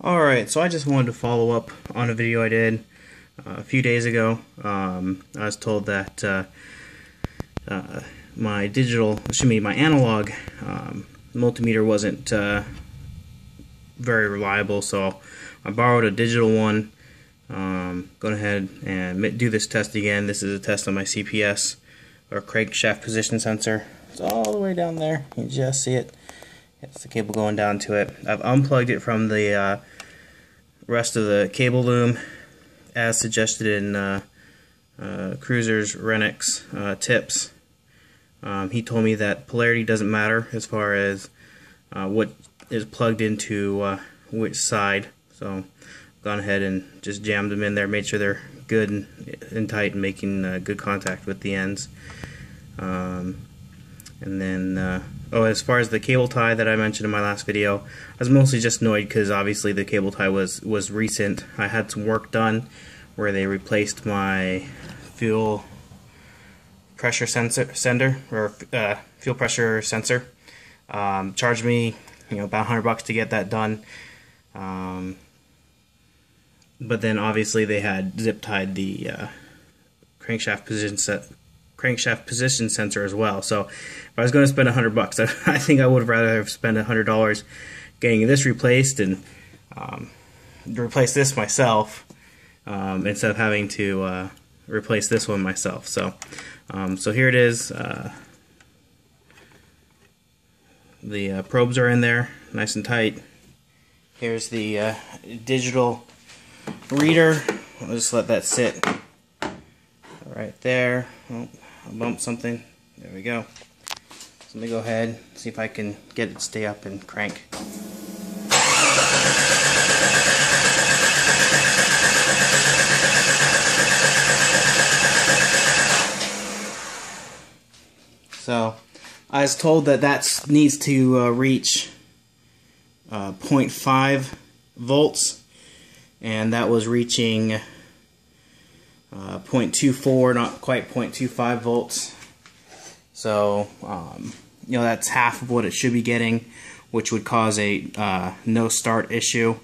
Alright, so I just wanted to follow up on a video I did a few days ago. I was told that my analog multimeter wasn't very reliable, so I borrowed a digital one. Go ahead and do this test again. This is a test on my CPS, or crankshaft position sensor. It's all the way down there. You can just see it. It's the cable going down to it. I've unplugged it from the rest of the cable loom as suggested in Cruiser's Renix tips. He told me that polarity doesn't matter as far as what is plugged into which side. So I've gone ahead and just jammed them in there, made sure they're good and tight and making good contact with the ends. And then, as far as the cable tie that I mentioned in my last video, I was mostly just annoyed because obviously the cable tie was recent. I had some work done where they replaced my fuel pressure sensor. Charged me, about $100 to get that done. But then obviously they had zip tied the crankshaft position sensor as well. So if I was going to spend $100, I think I would rather have spent $100 getting this replaced and replace this myself instead of having to replace this one myself. So so here it is. The probes are in there, nice and tight. Here's the digital reader. I'll just let that sit right there. Oh, I bumped something. There we go. So let me go ahead and see if I can get it to stay up and crank. So I was told that needs to reach 0.5 volts, and that was reaching 0.24, not quite 0.25 volts. So that's half of what it should be getting, which would cause a no start issue.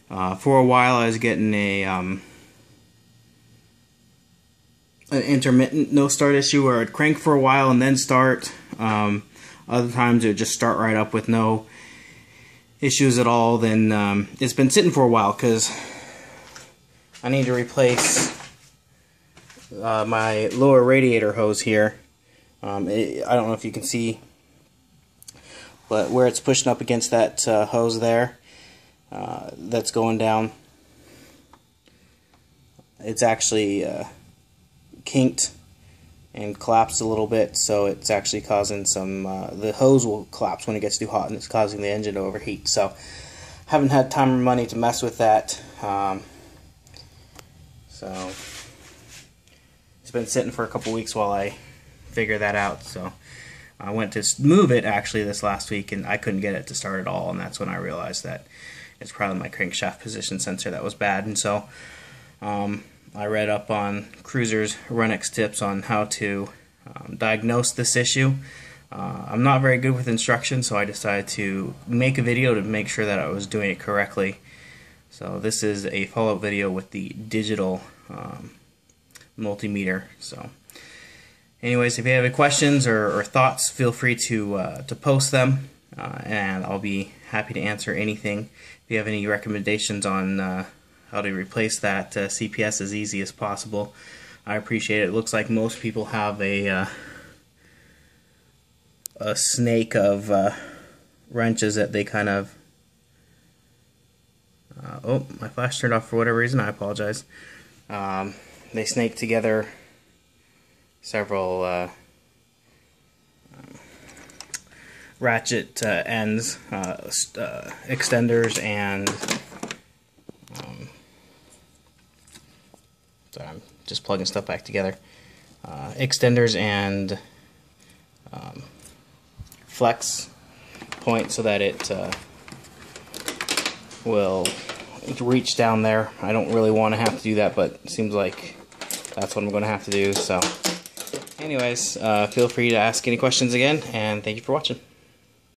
For a while I was getting an intermittent no start issue where I'd crank for a while and then start. Other times it would just start right up with no issues at all. Then it's been sitting for a while because I need to replace my lower radiator hose here. I don't know if you can see, but where it's pushing up against that hose there, that's going down, it's actually kinked and collapsed a little bit, so it's actually causing some, the hose will collapse when it gets too hot and it's causing the engine to overheat. So haven't had time or money to mess with that. So it's been sitting for a couple weeks while I figure that out. So I went to move it actually this last week and I couldn't get it to start at all, and that's when I realized that it's probably my crankshaft position sensor that was bad. And so I read up on Cruiser's Renix tips on how to diagnose this issue. I'm not very good with instructions, so I decided to make a video to make sure that I was doing it correctly. So this is a follow-up video with the digital multimeter. So anyways, if you have any questions or thoughts, feel free to post them, and I'll be happy to answer anything. If you have any recommendations on how to replace that CPS as easy as possible, I appreciate it. It looks like most people have a snake of wrenches that they kind of oh, my flash turned off for whatever reason. I apologize. They snake together several ratchet ends, extenders, and sorry, I'm just plugging stuff back together. Extenders and flex point so that it will reach down there. I don't really want to have to do that, but it seems like that's what I'm going to have to do. So anyways, feel free to ask any questions again, and thank you for watching.